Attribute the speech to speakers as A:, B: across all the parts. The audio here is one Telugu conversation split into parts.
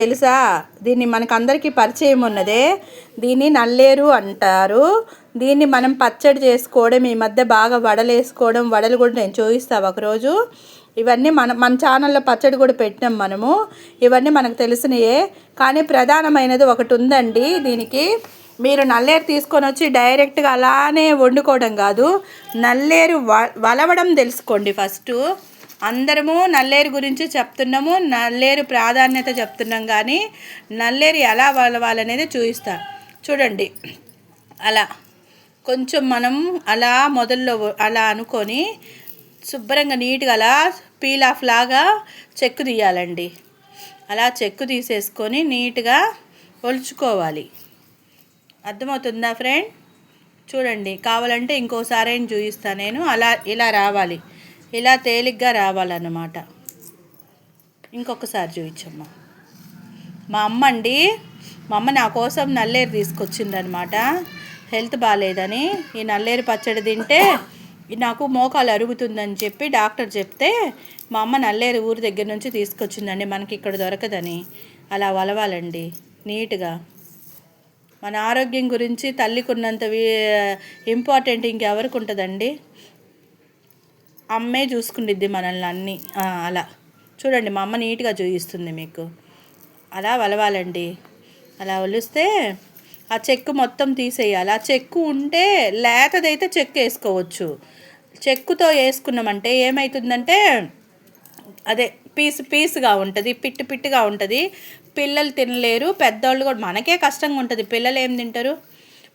A: తెలుసా? దీన్ని మనకందరికీ పరిచయం ఉన్నదే. దీన్ని నల్లేరు అంటారు. దీన్ని మనం పచ్చడి చేసుకోవడం, ఈ మధ్య బాగా వడలు వేసుకోవడం, వడలు కూడా నేను చూపిస్తాను ఒకరోజు. ఇవన్నీ మన ఛానల్లో పచ్చడి కూడా పెట్టినాం మనము. ఇవన్నీ మనకు తెలిసినయే. కానీ ప్రధానమైనది ఒకటి ఉందండి దీనికి. మీరు నల్లేరు తీసుకొని వచ్చి డైరెక్ట్గా అలానే వండుకోవడం కాదు, నల్లేరు వలవడం తెలుసుకోండి ఫస్ట్. అందరము నల్లేరు గురించి చెప్తున్నాము, నల్లేరు ప్రాధాన్యత చెప్తున్నాం, కానీ నల్లేరు ఎలా వలవాలనేది చూపిస్తా. చూడండి, అలా కొంచెం మనం అలా మొదల్లో అలా అనుకొని శుభ్రంగా నీట్గా అలా పీల్ ఆఫ్ లాగా చెక్కు తీయాలండి. అలా చెక్కు తీసేసుకొని నీట్గా ఒలుచుకోవాలి. అర్థమవుతుందా ఫ్రెండ్? చూడండి, కావాలంటే ఇంకోసారి ఏం చూపిస్తాను నేను. అలా ఇలా రావాలి, ఇలా తేలిగ్గా రావాలన్నమాట. ఇంకొకసారి చూపించమ్మా. మా అమ్మ అండి, మా అమ్మ నా కోసం నల్లేరు తీసుకొచ్చిందనమాట. హెల్త్ బాగాలేదని ఈ నల్లేరు పచ్చడి తింటే నాకు మోకాలు అరుగుతుందని చెప్పి డాక్టర్ చెప్తే మా అమ్మ నల్లేరు ఊరి దగ్గర నుంచి తీసుకొచ్చిందండి. మనకి ఇక్కడ దొరకదని. అలా వలవాలండి నీట్గా. మన ఆరోగ్యం గురించి తల్లికి ఉన్నంత ఇంపార్టెంట్ ఇంకెవరికి ఉంటుందండి? అమ్మే చూసుకుండిద్ది మనల్ని అన్నీ. అలా చూడండి, మా అమ్మ నీట్గా చూపిస్తుంది మీకు. అలా వలవాలండి. అలా ఒలిస్తే ఆ చెక్కు మొత్తం తీసేయాలి. ఆ చెక్కు ఉంటే లేతదైతే చెక్కు వేసుకోవచ్చు. చెక్కుతో వేసుకున్నామంటే ఏమవుతుందంటే అదే పీసుగా ఉంటుంది, పిట్టుగా ఉంటుంది. పిల్లలు తినలేరు, పెద్దవాళ్ళు కూడా. మనకే కష్టంగా ఉంటుంది, పిల్లలు ఏం తింటారు?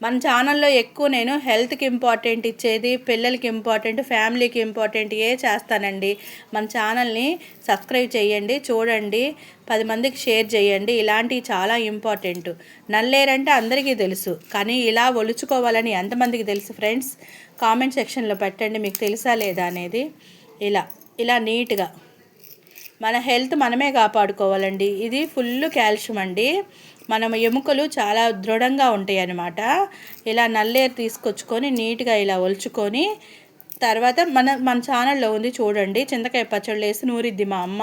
A: మన ఛానల్లో ఎక్కువ నేను హెల్త్కి ఇంపార్టెంట్ ఇచ్చేది, పిల్లలకి ఇంపార్టెంట్, ఫ్యామిలీకి ఇంపార్టెంట్ చేస్తానండి. మన ఛానల్ని సబ్స్క్రైబ్ చేయండి, చూడండి, 10 మందికి షేర్ చేయండి. ఇలాంటివి చాలా ఇంపార్టెంట్. నల్లేరంటే అందరికీ తెలుసు, కానీ ఇలా ఒలుచుకోవాలని ఎంతమందికి తెలుసు ఫ్రెండ్స్? కామెంట్ సెక్షన్లో పెట్టండి మీకు తెలుసా లేదా అనేది. ఇలా నీట్గా మన హెల్త్ మనమే కాపాడుకోవాలండి. ఇది ఫుల్ కాల్షియం అండి. మన ఎముకలు చాలా దృఢంగా ఉంటాయి అన్నమాట. ఇలా నల్లేరు తీసుకొచ్చుకొని నీట్గా ఇలా ఒలుచుకొని తర్వాత మన ఛానల్లో ఉంది చూడండి, చింతకాయ పచ్చళ్ళు వేసి నూరిద్ది మా అమ్మ.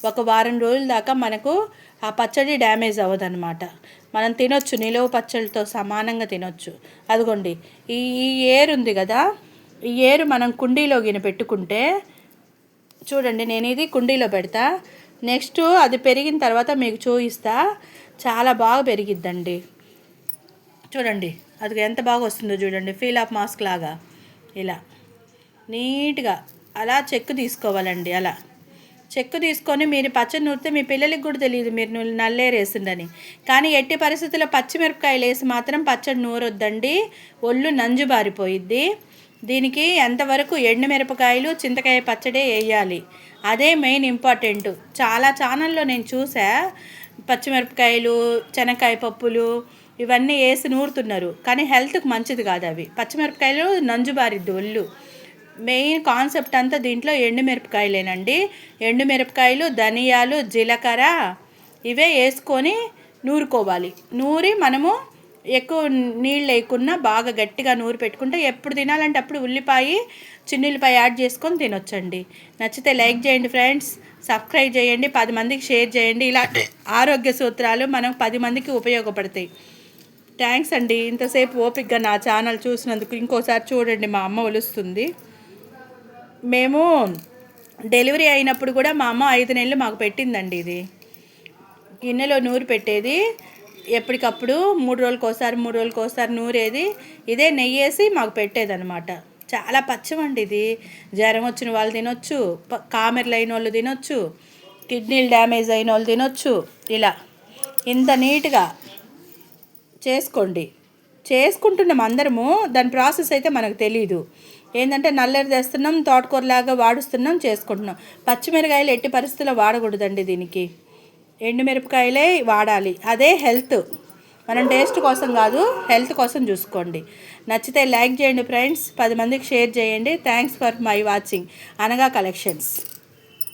A: ఒక వారం రోజుల దాకా మనకు ఆ పచ్చడి డ్యామేజ్ అవ్వదన్నమాట. మనం తినొచ్చు, నిలువ పచ్చళ్ళతో సమానంగా తినొచ్చు. అదిగోండి, ఈ ఏరు ఉంది కదా, ఈ ఏరు మనం కుండీలో పెట్టుకుంటే చూడండి, నేను ఇది కుండీలో పెడతా. నెక్స్ట్ అది పెరిగిన తర్వాత మీకు చూపిస్తా. చాలా బాగా పెరిగిద్దండి. చూడండి, అది ఎంత బాగా వస్తుందో చూడండి, ఫీల్ ఆఫ్ మాస్క్ లాగా. ఇలా నీట్గా అలా చెక్కు తీసుకోవాలండి. అలా చెక్కు తీసుకొని మీరు పచ్చడి నూరితే మీ పిల్లలకి కూడా తెలియదు మీరు నల్లేరు వేసిందని. కానీ ఎట్టి పరిస్థితుల్లో పచ్చిమిరపకాయలు వేసి మాత్రం పచ్చడి నూరొద్దండి, ఒళ్ళు నంజు బారిపోయిద్ది. దీనికి ఎంతవరకు ఎండుమిరపకాయలు, చింతకాయ పచ్చడే వేయాలి. అదే మెయిన్ ఇంపార్టెంట్. చాలా ఛానల్లో నేను చూసా, పచ్చిమిరపకాయలు, శనక్కాయ పప్పులు ఇవన్నీ వేసి నూరుతున్నారు, కానీ హెల్త్కి మంచిది కాదు అవి. పచ్చిమిరపకాయలు నంజుబారిద్ది ఒళ్ళు. మెయిన్ కాన్సెప్ట్ అంతా దీంట్లో ఎండుమిరపకాయలేనండి. ఎండుమిరపకాయలు, ధనియాలు, జీలకర్ర ఇవే వేసుకొని నూరుకోవాలి. నూరి మనము ఎక్కువ నీళ్ళు వేయకుండా బాగా గట్టిగా నూరి పెట్టుకుంటే ఎప్పుడు తినాలంటే అప్పుడు ఉల్లిపాయ, చిన్నుల్లిపాయ యాడ్ చేసుకొని తినొచ్చండి. నచ్చితే లైక్ చేయండి ఫ్రెండ్స్, సబ్స్క్రైబ్ చేయండి, 10 మందికి షేర్ చేయండి. ఇలా ఆరోగ్య సూత్రాలు మనం 10 మందికి ఉపయోగపడతాయి. థ్యాంక్స్ అండి, ఇంతసేపు ఓపికగా నా ఛానల్ చూసినందుకు. ఇంకోసారి చూడండి, మా అమ్మ ఒలుస్తుంది. మేము డెలివరీ అయినప్పుడు కూడా మా అమ్మ 5 నెలలు మాకు పెట్టిందండి. ఇది గిన్నెలో నూరి పెట్టేది, ఎప్పటికప్పుడు 3 రోజులకోసారి నూరేది. ఇదే నెయ్యి వేసి మాకు పెట్టేదన్నమాట. చాలా పచ్చమండి ఇది. జ్వరం వచ్చిన వాళ్ళు తినొచ్చు, కామెర్లు అయిన వాళ్ళు తినొచ్చు, కిడ్నీలు డ్యామేజ్ అయిన వాళ్ళు తినొచ్చు. ఇలా ఇంత నీట్గా చేసుకుంటున్నాం అందరము. దాని ప్రాసెస్ అయితే మనకు తెలీదు. ఏంటంటే నల్లేరు తెస్తున్నాం, తోటకూరలాగా వాడుస్తున్నాం, చేసుకుంటున్నాం. పచ్చిమిరకాయలు ఎట్టి పరిస్థితుల్లో వాడకూడదండి. దీనికి ఎండుమిరపకాయలే వాడాలి. అదే హెల్త్. మనం టేస్ట్ కోసం కాదు, హెల్త్ కోసం చూసుకోండి. నచ్చితే లైక్ చేయండి ఫ్రెండ్స్, 10 మందికి షేర్ చేయండి. థ్యాంక్స్ ఫర్ మై వాచింగ్ అనగా కలెక్షన్స్.